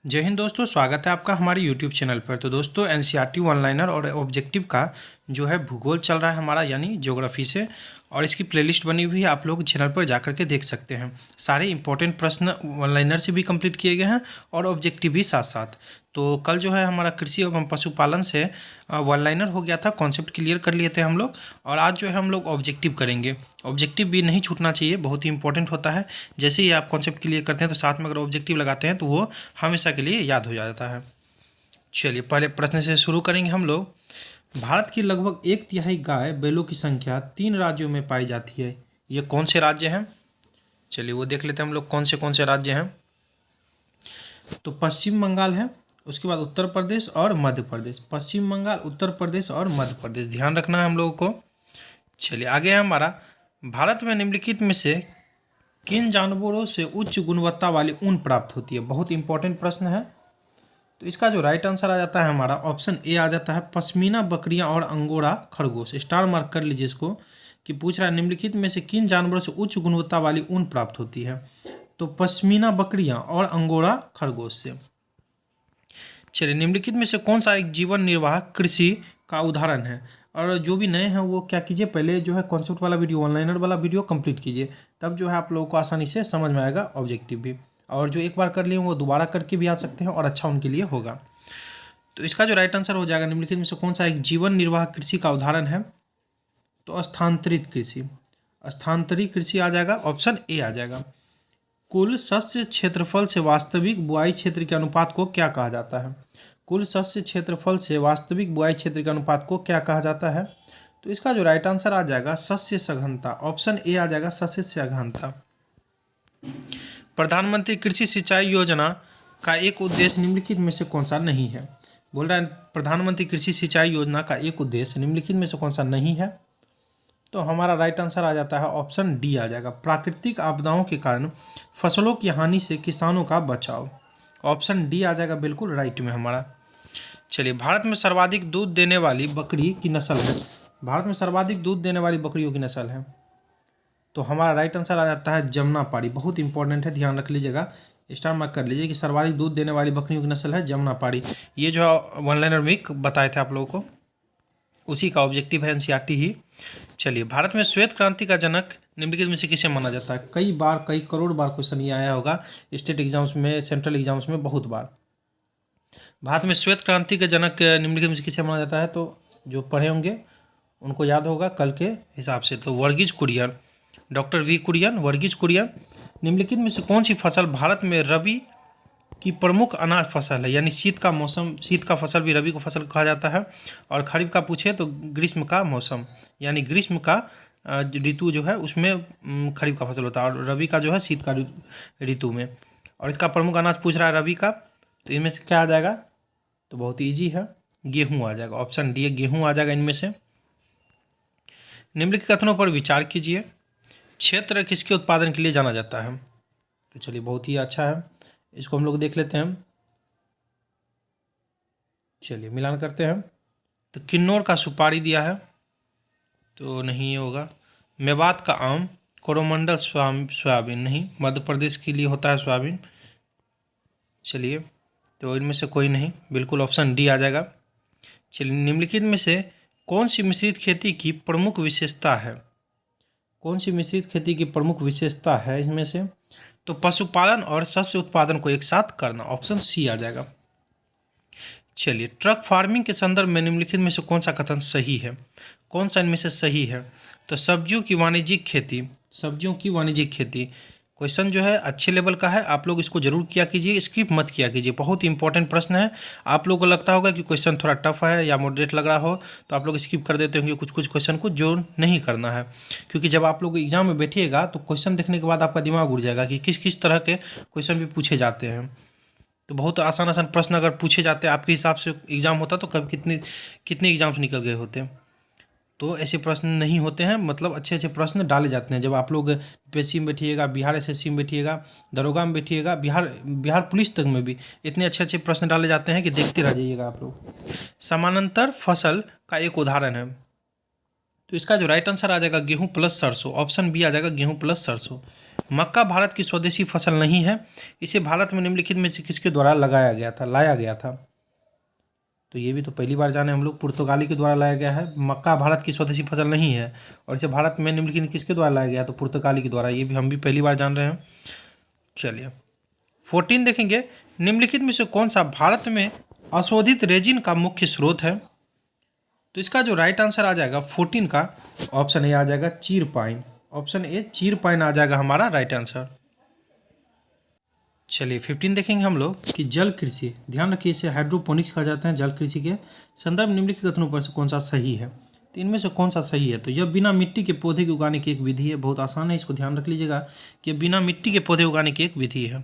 जय हिंद दोस्तों, स्वागत है आपका हमारे यूट्यूब चैनल पर। तो दोस्तों एनसीईआरटी ऑनलाइनर और ऑब्जेक्टिव का जो है भूगोल चल रहा है हमारा, यानी ज्योग्राफी से, और इसकी प्लेलिस्ट बनी हुई है, आप लोग चैनल पर जाकर के देख सकते हैं। सारे इंपॉर्टेंट प्रश्न ऑनलाइनर से भी कंप्लीट किए गए हैं और ऑब्जेक्टिव भी साथ साथ। तो कल जो है हमारा कृषि एवं पशुपालन से ऑनलाइनर हो गया था, कॉन्सेप्ट क्लियर कर लिए थे हम लोग, और आज जो है हम लोग ऑब्जेक्टिव करेंगे। ऑब्जेक्टिव भी नहीं छूटना चाहिए, बहुत ही इंपॉर्टेंट होता है। जैसे ही आप कॉन्सेप्ट क्लियर करते हैं तो साथ में अगर ऑब्जेक्टिव लगाते हैं तो वो हमेशा के लिए याद हो जाता है। चलिए पहले प्रश्न से शुरू करेंगे हम लोग। भारत की लगभग एक तिहाई गाय बैलों की संख्या 3 राज्यों में पाई जाती है। ये कौन से राज्य हैं? चलिए वो देख लेते हैं हम लोग कौन से राज्य हैं। तो पश्चिम बंगाल है, उसके बाद उत्तर प्रदेश और मध्य प्रदेश। पश्चिम बंगाल, उत्तर प्रदेश और मध्य प्रदेश, ध्यान रखना है हम लोगों को। चलिए आगे है हमारा, भारत में निम्नलिखित में से किन जानवरों से उच्च गुणवत्ता वाली ऊन प्राप्त होती है? बहुत इंपॉर्टेंट प्रश्न है। तो इसका जो राइट आंसर आ जाता है हमारा ऑप्शन ए आ जाता है, पश्मीना बकरियां और अंगोरा खरगोश। स्टार मार्क कर लीजिए इसको, कि पूछ रहा है निम्नलिखित में से किन जानवरों से उच्च गुणवत्ता वाली ऊन प्राप्त होती है? तो पश्मीना बकरियां और अंगोरा खरगोश से। चलिए निम्नलिखित में से कौन सा एक जीवन निर्वाह कृषि का उदाहरण है? और जो भी नए हैं वो क्या कीजिए, पहले जो है कॉन्सेप्ट वाला वीडियो, ऑनलाइनर वाला वीडियो कंप्लीट कीजिए, तब जो है आप लोगों को आसानी से समझ में आएगा ऑब्जेक्टिव भी। और जो एक बार कर लिए वो दोबारा करके भी आ सकते हैं और अच्छा उनके लिए होगा। तो इसका जो राइट आंसर हो जाएगा, निम्नलिखित में से कौन सा एक जीवन निर्वाह कृषि का उदाहरण है? तो स्थानांतरित कृषि। स्थानांतरित कृषि आ जाएगा, ऑप्शन ए आ जाएगा। कुल शस्य क्षेत्रफल से वास्तविक बुआई क्षेत्र के अनुपात को क्या कहा जाता है? कुल शस्य क्षेत्रफल से वास्तविक बुआई क्षेत्र के अनुपात को क्या कहा जाता है? तो इसका जो राइट आंसर आ जाएगा शस्य सघनता, ऑप्शन ए आ जाएगा, शस्य सघनता। प्रधानमंत्री कृषि सिंचाई योजना का एक उद्देश्य निम्नलिखित में से कौन सा नहीं है? बोल रहा है प्रधानमंत्री कृषि सिंचाई योजना का एक उद्देश्य निम्नलिखित में से कौन सा नहीं है? तो हमारा राइट आंसर आ जाता है ऑप्शन डी आ जाएगा, प्राकृतिक आपदाओं के कारण फसलों की हानि से किसानों का बचाव। ऑप्शन डी आ जाएगा बिल्कुल राइट में हमारा। चलिए, भारत में सर्वाधिक दूध देने वाली बकरी की नस्ल है। भारत में सर्वाधिक दूध देने वाली बकरियों की नस्ल है, तो हमारा राइट आंसर आ जाता है जमुनापारी। बहुत इंपॉर्टेंट है, ध्यान रख लीजिएगा, स्टार मार्क कर लीजिए कि सर्वाधिक दूध देने वाली बकरियों की नस्ल है जमुनापारी। ये जो ऑनलाइनर में बताए थे आप लोगों को, उसी का ऑब्जेक्टिव है एनसीईआरटी ही। चलिए, भारत में श्वेत क्रांति का जनक निम्नलिखित में से किसे माना जाता है? कई बार, कई करोड़ बार क्वेश्चन ये आया होगा स्टेट एग्जाम्स में, सेंट्रल एग्जाम्स में बहुत बार। भारत में श्वेत क्रांति के जनक निम्नलिखित में से किसे माना जाता है? तो जो पढ़े होंगे उनको याद होगा कल के हिसाब से। तो वर्गीज कुरियन, डॉक्टर वी कुरियन, वर्गीज कुरियन। निम्नलिखित में से कौन सी फसल भारत में रबी की प्रमुख अनाज फसल है? यानी शीत का मौसम, शीत का फसल भी रबी को फसल कहा जाता है, और खरीफ का पूछे तो ग्रीष्म का मौसम, यानी ग्रीष्म का ऋतु जो है उसमें खरीफ का फसल होता है, और रबी का जो है शीत का ऋतु में। और इसका प्रमुख अनाज पूछ रहा है रबी का, तो इनमें से क्या आ जाएगा? तो बहुत ईजी है, गेहूँ आ जाएगा, ऑप्शन डी गेहूँ आ जाएगा इनमें से। निम्नलिखित कथनों पर विचार कीजिए। क्षेत्र किसके उत्पादन के लिए जाना जाता है? तो चलिए बहुत ही अच्छा है, इसको हम लोग देख लेते हैं। चलिए मिलान करते हैं। तो किन्नौर का सुपारी दिया है, तो नहीं ये होगा। मेवात का आम, कोरोमंडल सोयाबीन नहीं, मध्य प्रदेश के लिए होता है सोयाबीन। चलिए, तो इनमें से कोई नहीं, बिल्कुल ऑप्शन डी आ जाएगा। चलिए, निम्नलिखित में से कौन सी मिश्रित खेती की प्रमुख विशेषता है? कौन सी मिश्रित खेती की प्रमुख विशेषता है इसमें से? तो पशुपालन और शस्य उत्पादन को एक साथ करना, ऑप्शन सी आ जाएगा। चलिए, ट्रक फार्मिंग के संदर्भ में निम्नलिखित में से कौन सा कथन सही है? कौन सा इनमें से सही है? तो सब्जियों की वाणिज्यिक खेती, सब्जियों की वाणिज्यिक खेती। क्वेश्चन जो है अच्छे लेवल का है, आप लोग इसको जरूर किया कीजिए, स्किप मत किया कीजिए, बहुत इंपॉर्टेंट प्रश्न है। आप लोगों को लगता होगा कि क्वेश्चन थोड़ा टफ है या मॉडरेट लग रहा हो, तो आप लोग स्किप कर देते होंगे कुछ कुछ क्वेश्चन को, जो नहीं करना है। क्योंकि जब आप लोग एग्जाम में बैठिएगा तो क्वेश्चन देखने के बाद आपका दिमाग उड़ जाएगा कि किस किस तरह के क्वेश्चन भी पूछे जाते हैं। तो बहुत आसान आसान प्रश्न अगर पूछे जाते आपके हिसाब से एग्जाम होता तो कब कितने कितने एग्जाम्स निकल गए होते। तो ऐसे प्रश्न नहीं होते हैं, मतलब अच्छे अच्छे प्रश्न डाले जाते हैं। जब आप लोग पीएससी में बैठिएगा, बिहार एसएससी में बैठिएगा, दरोगा में बैठिएगा, बिहार पुलिस तक में भी इतने अच्छे अच्छे प्रश्न डाले जाते हैं कि देखते रह जाइएगा आप लोग। समानांतर फसल का एक उदाहरण है, तो इसका जो राइट आंसर आ जाएगा गेहूं प्लस सरसों, ऑप्शन बी आ जाएगा गेहूं प्लस सरसों। मक्का भारत की स्वदेशी फसल नहीं है। इसे भारत में निम्नलिखित में से किसके द्वारा लाया गया था? तो ये भी तो पहली बार जाने हम लोग, पुर्तगाली के द्वारा लाया गया है। मक्का भारत की स्वदेशी फसल नहीं है और इसे भारत में निम्नलिखित किसके द्वारा लाया गया? तो पुर्तगाली के द्वारा। ये भी हम भी पहली बार जान रहे हैं। चलिए 14 देखेंगे, निम्नलिखित में से कौन सा भारत में अशोधित रेजिन का मुख्य स्रोत है? तो इसका जो राइट आंसर आ जाएगा 14 का, ऑप्शन ए आ जाएगा चीर पाइन। ऑप्शन ए चीर पाइन आ जाएगा हमारा राइट आंसर। चलिए 15 देखेंगे हम लोग कि जल कृषि, ध्यान रखिए इसे हाइड्रोपोनिक्स कहा जाता है। जल कृषि के संदर्भ निम्नलिखित कथनों पर से कौन सा सही है? तो इनमें से कौन सा सही है? तो यह बिना मिट्टी के पौधे के उगाने की एक विधि है। बहुत आसान है, इसको ध्यान रख लीजिएगा कि बिना मिट्टी के पौधे उगाने की एक विधि है।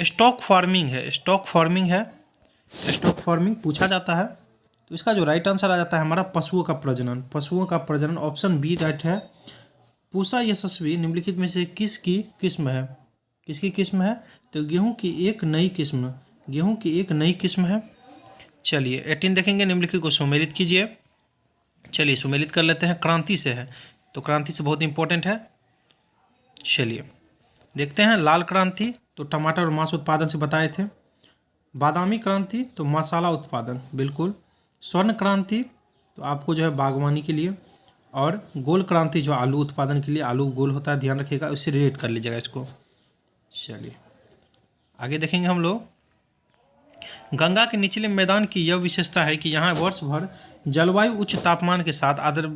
स्टॉक फार्मिंग है, स्टॉक फार्मिंग है, स्टॉक फार्मिंग पूछा जाता है। तो इसका जो राइट आंसर आ जाता है हमारा पशुओं का प्रजनन। पशुओं का प्रजनन, ऑप्शन बी राइट है। पूषा यशस्वी निम्नलिखित में से किसकी किस्म है? किसकी किस्म है? तो गेहूं की एक नई किस्म, गेहूं की एक नई किस्म है। चलिए 18 देखेंगे, निम्नलिखित को सुमेलित कीजिए। चलिए सुमेलित कर लेते हैं, क्रांति से है, तो क्रांति से बहुत इंपॉर्टेंट है। चलिए देखते हैं, लाल क्रांति तो टमाटर और मांस उत्पादन से बताए थे। बादामी क्रांति तो मसाला उत्पादन, बिल्कुल। स्वर्ण क्रांति तो आपको जो है बागवानी के लिए, और गोल क्रांति जो आलू उत्पादन के लिए, आलू गोल होता है, ध्यान रखिएगा, उससे रिलेट कर लीजिएगा इसको। चलिए आगे देखेंगे हम लोग, गंगा के निचले मैदान की यह विशेषता है कि यहाँ वर्ष भर जलवायु उच्च तापमान के साथ आर्द्र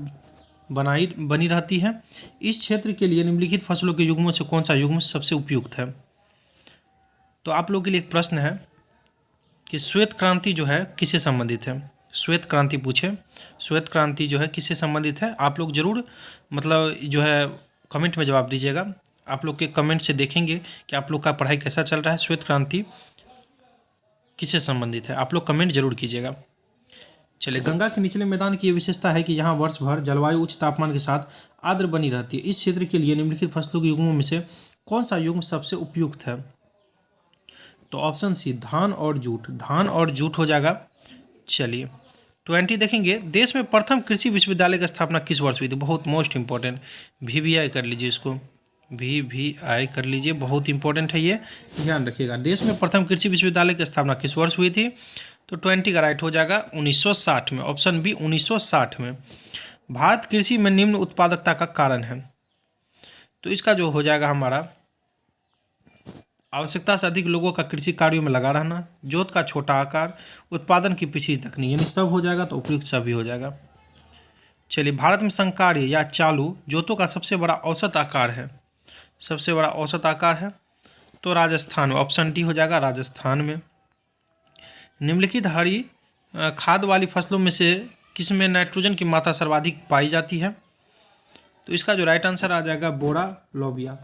बनी रहती है। इस क्षेत्र के लिए निम्नलिखित फसलों के युग्मों से कौन सा युग्म सबसे उपयुक्त है? तो आप लोगों के लिए एक प्रश्न है कि श्वेत क्रांति जो है किससे संबंधित है? श्वेत क्रांति पूछे, श्वेत क्रांति जो है किससे संबंधित है? आप लोग जरूर मतलब जो है कमेंट में जवाब दीजिएगा। आप लोग के कमेंट से देखेंगे कि आप लोग का पढ़ाई कैसा चल रहा है। श्वेत क्रांति किससे संबंधित है? आप लोग कमेंट जरूर कीजिएगा। चलिए, गंगा के निचले मैदान की यह विशेषता है कि यहाँ वर्ष भर जलवायु उच्च तापमान के साथ आर्द्र बनी रहती है। इस क्षेत्र के लिए निम्नलिखित फसलों के युग्मों में से कौन सा युग्म सबसे उपयुक्त है? तो ऑप्शन सी धान और जूट, धान और जूट हो जाएगा। चलिए 20 देखेंगे, देश में प्रथम कृषि विश्वविद्यालय की स्थापना किस वर्ष हुई थी? बहुत मोस्ट इंपॉर्टेंट, VVI कर लीजिए इसको, VVI कर लीजिए, बहुत इंपॉर्टेंट है ये, ध्यान रखिएगा। देश में प्रथम कृषि विश्वविद्यालय की स्थापना किस वर्ष हुई थी? तो 20 का राइट हो जाएगा 1960 में, ऑप्शन बी 1960 में। भारत कृषि में निम्न उत्पादकता का कारण है, तो इसका जो हो जाएगा हमारा आवश्यकता से अधिक लोगों का कृषि कार्यों में लगा रहना, जोत का छोटा आकार, उत्पादन की पिछड़ी तकनीक, यानी सब हो जाएगा, तो उपयुक्त सभी हो जाएगा। चलिए, भारत में संकार्य या चालू जोतों का सबसे बड़ा औसत आकार है, सबसे बड़ा औसत आकार है तो राजस्थान में, ऑप्शन डी हो जाएगा राजस्थान में। निम्नलिखित हरी खाद वाली फसलों में से किसमें नाइट्रोजन की मात्रा सर्वाधिक पाई जाती है? तो इसका जो राइट आंसर आ जाएगा बोड़ा लोबिया,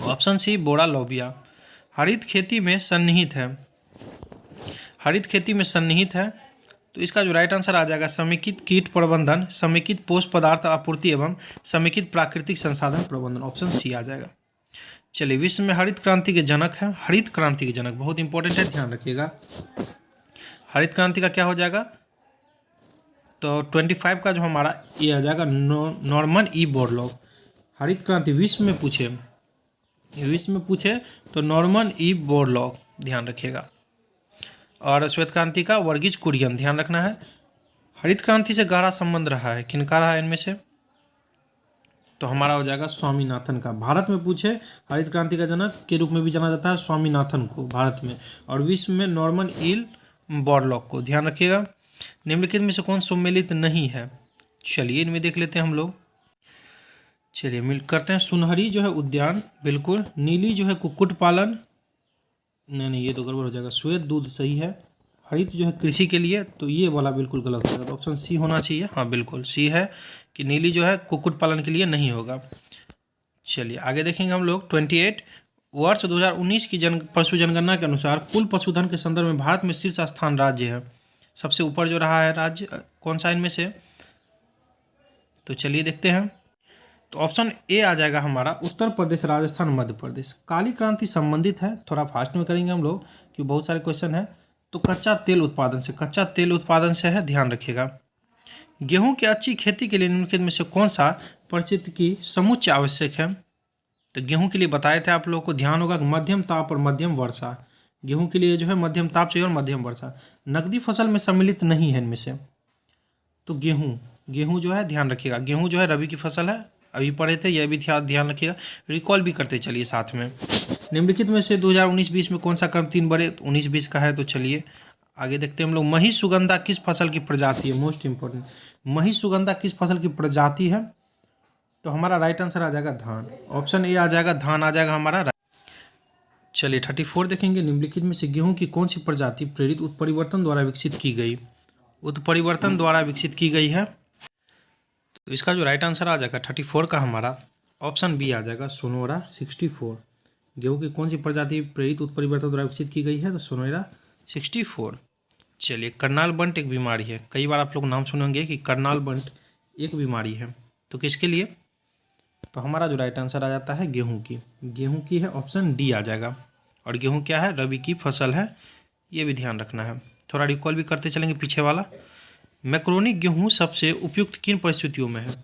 ऑप्शन सी बोड़ा लोबिया। हरित खेती में सन्निहित है, हरित खेती में सन्निहित है, तो इसका जो राइट आंसर आ जाएगा समेकित कीट प्रबंधन, समेकित पोषक पदार्थ आपूर्ति एवं समेकित प्राकृतिक संसाधन प्रबंधन, ऑप्शन सी आ जाएगा। चलिए, विश्व में हरित क्रांति के जनक है, हरित क्रांति के जनक बहुत इंपॉर्टेंट है, ध्यान रखिएगा। हरित क्रांति का क्या हो जाएगा? तो 25 का जो हमारा ये आ जाएगा नॉर्मन ई बोरलॉग। हरित क्रांति विश्व में पूछे, विश्व में पूछे तो नॉर्मन ई बोरलॉग, ध्यान रखिएगा। और श्वेत क्रांति का वर्गीज कुरियन, ध्यान रखना है। हरित क्रांति से गहरा संबंध रहा है, किनका रहा है इनमें से? तो हमारा हो जाएगा स्वामीनाथन का। भारत में पूछे हरित क्रांति का जनक के रूप में भी जाना जाता है स्वामीनाथन को भारत में, और विश्व में नॉर्मन ईल बोरलॉग को, ध्यान रखिएगा। निम्नलिखित में से कौन सम्मिलित नहीं है? चलिए इनमें देख लेते हैं हम लोग। चलिए मिल करते हैं, सुनहरी जो है उद्यान, बिल्कुल। नीली जो है कुक्कुट पालन, नहीं ये तो गड़बड़ हो जाएगा। श्वेत दूध सही है। हरित जो है कृषि के लिए, तो ये वाला बिल्कुल गलत होगा, तो ऑप्शन सी होना चाहिए। हाँ बिल्कुल सी है कि नीली जो है कुक्कुट पालन के लिए नहीं होगा। चलिए आगे देखेंगे हम लोग 28। वर्ष 2019 की पशु जनगणना के अनुसार कुल पशुधन के संदर्भ में भारत में शीर्ष स्थान राज्य है, सबसे ऊपर जो रहा है राज्य कौन सा इनमें से? तो चलिए देखते हैं, तो ऑप्शन ए आ जाएगा हमारा उत्तर प्रदेश, राजस्थान, मध्य प्रदेश। काली क्रांति संबंधित है, थोड़ा फास्ट में करेंगे हम लोग क्योंकि बहुत सारे क्वेश्चन है। तो कच्चा तेल उत्पादन से, कच्चा तेल उत्पादन से है, ध्यान रखिएगा। गेहूं की अच्छी खेती के लिए निम्नलिखित में से कौन सा परिस्थिति की समुच्चय आवश्यक है? तो गेहूं के लिए बताए थे आप लोगों को, ध्यान होगा कि मध्यम ताप और मध्यम वर्षा। गेहूं के लिए जो है मध्यम ताप चाहिए और मध्यम वर्षा। नकदी फसल में सम्मिलित नहीं है इनमें से। तो गेहूं जो है ध्यान रखिएगा, गेहूं जो है रबी की फसल है, अभी पढ़े थे, यह भी ध्यान रखिएगा, रिकॉल भी करते चलिए साथ में। निम्नलिखित में से 2019-20 में कौन सा क्रम 3 बड़े 19-20 का है? तो चलिए आगे देखते हैं हम लोग। मही सुगंधा किस फसल की प्रजाति है? मोस्ट इंपॉर्टेंट, मही सुगंधा किस फसल की प्रजाति है? तो हमारा राइट आंसर आ जाएगा धान। ऑप्शन ए आ जाएगा, धान आ जाएगा हमारा। चलिए 34 देखेंगे। निम्नलिखित में से गेहूं की कौन सी प्रजाति प्रेरित उत्परिवर्तन द्वारा विकसित की गई? उत्परिवर्तन द्वारा विकसित की गई है। तो इसका जो राइट आंसर आ जाएगा 34 का हमारा ऑप्शन बी आ जाएगा, सोनोरा 64। गेहूं की कौन सी प्रजाति प्रेरित उत्परिवर्तन द्वारा विकसित की गई है? तो सोनोरा 64। चलिए करनाल बंट एक बीमारी है, कई बार आप लोग नाम सुने होंगे कि करनाल बंट एक बीमारी है, तो किसके लिए? तो हमारा जो राइट आंसर आ जाता है गेहूं की, गेहूं की है, ऑप्शन डी आ जाएगा। और गेहूं क्या है? रबी की फसल है, ये भी ध्यान रखना है। थोड़ा रिकॉल भी करते चलेंगे पीछे वाला। मैक्रोनी गेहूं सबसे उपयुक्त किन परिस्थितियों में है?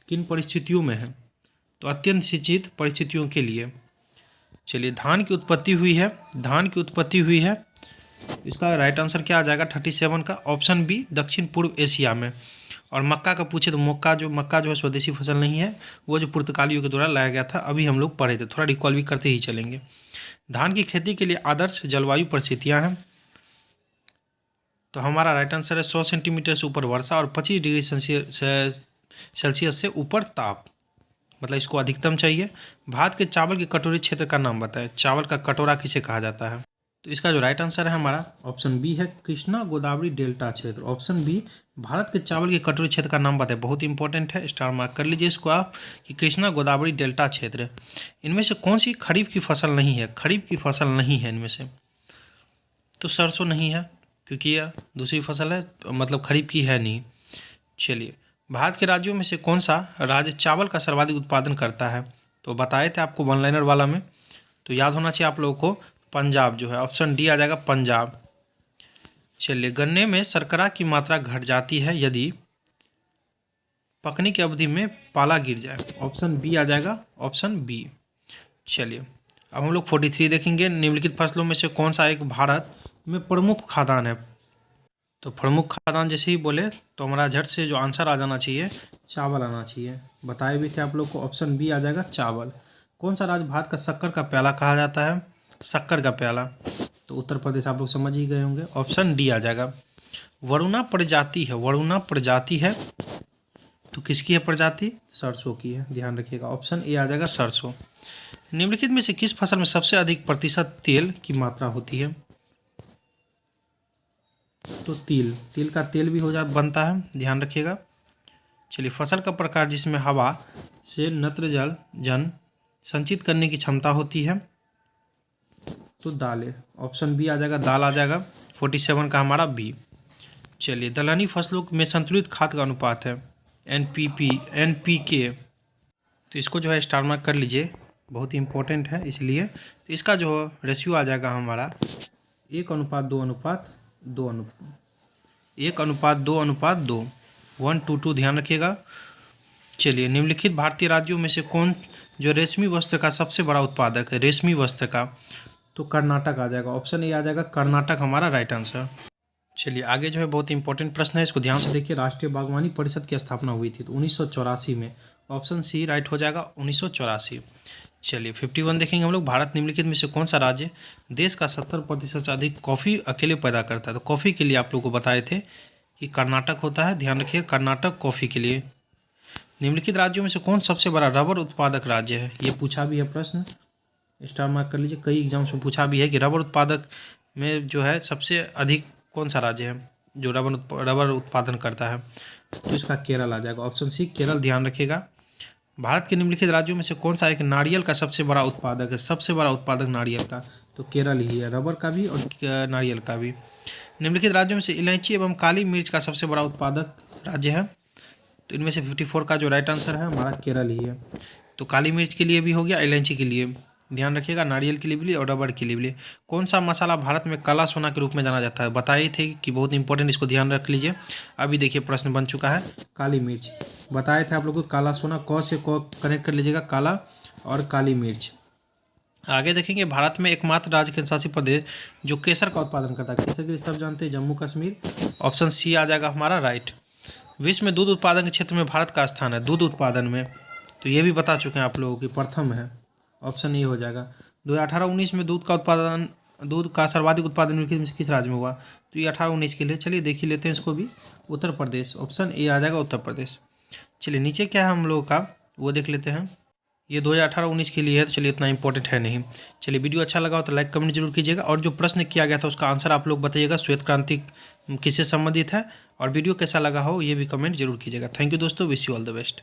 किन परिस्थितियों में है? तो अत्यंत सिंचित परिस्थितियों के लिए। चलिए धान की उत्पत्ति हुई है, धान की उत्पत्ति हुई है, इसका राइट आंसर क्या आ जाएगा 37 का, ऑप्शन बी, दक्षिण पूर्व एशिया में। और मक्का का पूछे तो मक्का जो है स्वदेशी फसल नहीं है, वो जो पुर्तगालियों के द्वारा लाया गया था, अभी हम लोग पढ़े थे, थोड़ा रिकॉल भी करते ही चलेंगे। धान की खेती के लिए आदर्श जलवायु परिस्थितियाँ हैं। तो हमारा राइट आंसर है 100 सेंटीमीटर से ऊपर वर्षा और 25 डिग्री सेल्सियस से ऊपर ताप, मतलब इसको अधिकतम चाहिए। भारत के चावल के कटोरी क्षेत्र का नाम बताएं। चावल का कटोरा किसे कहा जाता है? तो इसका जो राइट आंसर है हमारा ऑप्शन बी है, कृष्णा गोदावरी डेल्टा क्षेत्र। ऑप्शन बी, भारत के चावल के कटोरी क्षेत्र का नाम बताएं, बहुत इंपॉर्टेंट है, स्टार मार्क कर लीजिए इसको आप कि कृष्णा गोदावरी डेल्टा क्षेत्र। इनमें से कौन सी खरीफ की फसल नहीं है? खरीफ की फसल नहीं है इनमें से। तो सरसों नहीं है क्योंकि यह दूसरी फसल है, मतलब खरीफ की है नहीं। चलिए भारत के राज्यों में से कौन सा राज्य चावल का सर्वाधिक उत्पादन करता है? तो बताए थे आपको वन लाइनर वाला में, तो याद होना चाहिए आप लोगों को, पंजाब जो है, ऑप्शन डी आ जाएगा पंजाब। चलिए गन्ने में शर्करा की मात्रा घट जाती है यदि पकने की अवधि में पाला गिर जाए। ऑप्शन बी आ जाएगा, ऑप्शन बी। चलिए अब हम लोग 43 देखेंगे। निम्नलिखित फसलों में से कौन सा एक भारत में प्रमुख खाद्यान्न है? तो प्रमुख खाद्यान्न जैसे ही बोले तो हमारा झट से जो आंसर आ जाना चाहिए चावल आना चाहिए। बताए भी थे आप लोग को, ऑप्शन बी आ जाएगा चावल। कौन सा राज्य भारत का शक्कर का प्याला कहा जाता है? शक्कर का प्याला, तो उत्तर प्रदेश आप लोग समझ ही गए होंगे, ऑप्शन डी आ जाएगा। वरुणा प्रजाति है, वरुणा प्रजाति है, तो किसकी है प्रजाति? सरसों की है, ध्यान रखिएगा, ऑप्शन ए आ जाएगा सरसों। निम्नलिखित में से किस फसल में सबसे अधिक प्रतिशत तेल की मात्रा होती है? तो तिल का तेल भी बनता है, ध्यान रखिएगा। चलिए फसल का प्रकार जिसमें हवा से नत्रजन संचित करने की क्षमता होती है? तो दालें, ऑप्शन बी आ जाएगा, दाल आ जाएगा। 47 का हमारा बी। चलिए दलहनी फसलों में संतुलित खाद का अनुपात है NPK, तो इसको जो है स्टार मार्क कर लीजिए, बहुत ही इंपॉर्टेंट है इसलिए। तो इसका जो रेशियो आ जाएगा हमारा 1:2:2, 1:2:2, 1:2, ध्यान रखिएगा। चलिए निम्नलिखित भारतीय राज्यों में से कौन जो रेशमी वस्त्र का सबसे बड़ा उत्पादक है? रेशमी वस्त्र का, तो कर्नाटक आ जाएगा, ऑप्शन ए आ जाएगा, कर्नाटक हमारा राइट आंसर। चलिए आगे जो है बहुत इंपॉर्टेंट प्रश्न है, इसको ध्यान से देखिए। राष्ट्रीय बागवानी परिषद की स्थापना हुई थी तो 1984 में, ऑप्शन सी राइट हो जाएगा 1984। चलिए 51 देखेंगे हम लोग। भारत निम्नलिखित में से कौन सा राज्य देश का 70% से अधिक कॉफ़ी अकेले पैदा करता है? तो कॉफ़ी के लिए आप लोग को बताए थे कि कर्नाटक होता है, ध्यान रखिए, कर्नाटक कॉफ़ी के लिए। निम्नलिखित राज्यों में से कौन सबसे बड़ा रबर उत्पादक राज्य है? ये पूछा भी है प्रश्न, स्टार मार्क कर लीजिए, कई एग्जाम्स में पूछा भी है कि रबर उत्पादक में जो है सबसे अधिक कौन सा राज्य है जो रबर उत्पादन करता है? तो इसका केरल आ जाएगा, ऑप्शन सी केरल, ध्यान रखिएगा। भारत के निम्नलिखित राज्यों में से कौन सा एक नारियल का सबसे बड़ा उत्पादक है? सबसे बड़ा उत्पादक नारियल का, तो केरल ही है, रबर का भी और नारियल का भी। निम्नलिखित राज्यों में से इलायची एवं काली मिर्च का सबसे बड़ा उत्पादक राज्य है? तो इनमें से 54 का जो राइट आंसर है हमारा केरल ही है। तो काली मिर्च के लिए भी हो गया, इलायची के लिए ध्यान रखिएगा, नारियल के लिए भी और रबर के लिए भी। कौन सा मसाला भारत में काला सोना के रूप में जाना जाता है? बताए थे कि बहुत इंपॉर्टेंट, इसको ध्यान रख लीजिए। अभी देखिए प्रश्न बन चुका है, काली मिर्च बताए थे आप लोगों को, काला सोना क से क कनेक्ट कर लीजिएगा, काला और काली मिर्च। आगे देखेंगे भारत में एकमात्र राज्य केंद्र शासित प्रदेश जो केसर का उत्पादन करता है, केसर के सब जानते हैं जम्मू कश्मीर। ऑप्शन सी आ जाएगा हमारा राइट। विश्व में दूध उत्पादन के क्षेत्र में भारत का स्थान है दूध उत्पादन में, तो ये भी बता चुके हैं आप लोगों की, प्रथम है, ऑप्शन ए हो जाएगा। 2018-19 में दूध का सर्वाधिक उत्पादन किस राज्य में हुआ, तो ये 18-19 के लिए, चलिए देख ही लेते हैं इसको भी, उत्तर प्रदेश, ऑप्शन ए आ जाएगा उत्तर प्रदेश। चलिए नीचे क्या है हम लोगों का वो देख लेते हैं, ये 2018-19 के लिए है, तो चलिए इतना इंपॉर्टेंट है नहीं। चलिए वीडियो अच्छा लगा हो तो लाइक कमेंट जरूर कीजिएगा, और जो प्रश्न किया गया था उसका आंसर आप लोग बताइएगा, श्वेत क्रांति किससे संबंधित है, और वीडियो कैसा लगा हो ये भी कमेंट जरूर कीजिएगा। थैंक यू दोस्तों, wish you all the best.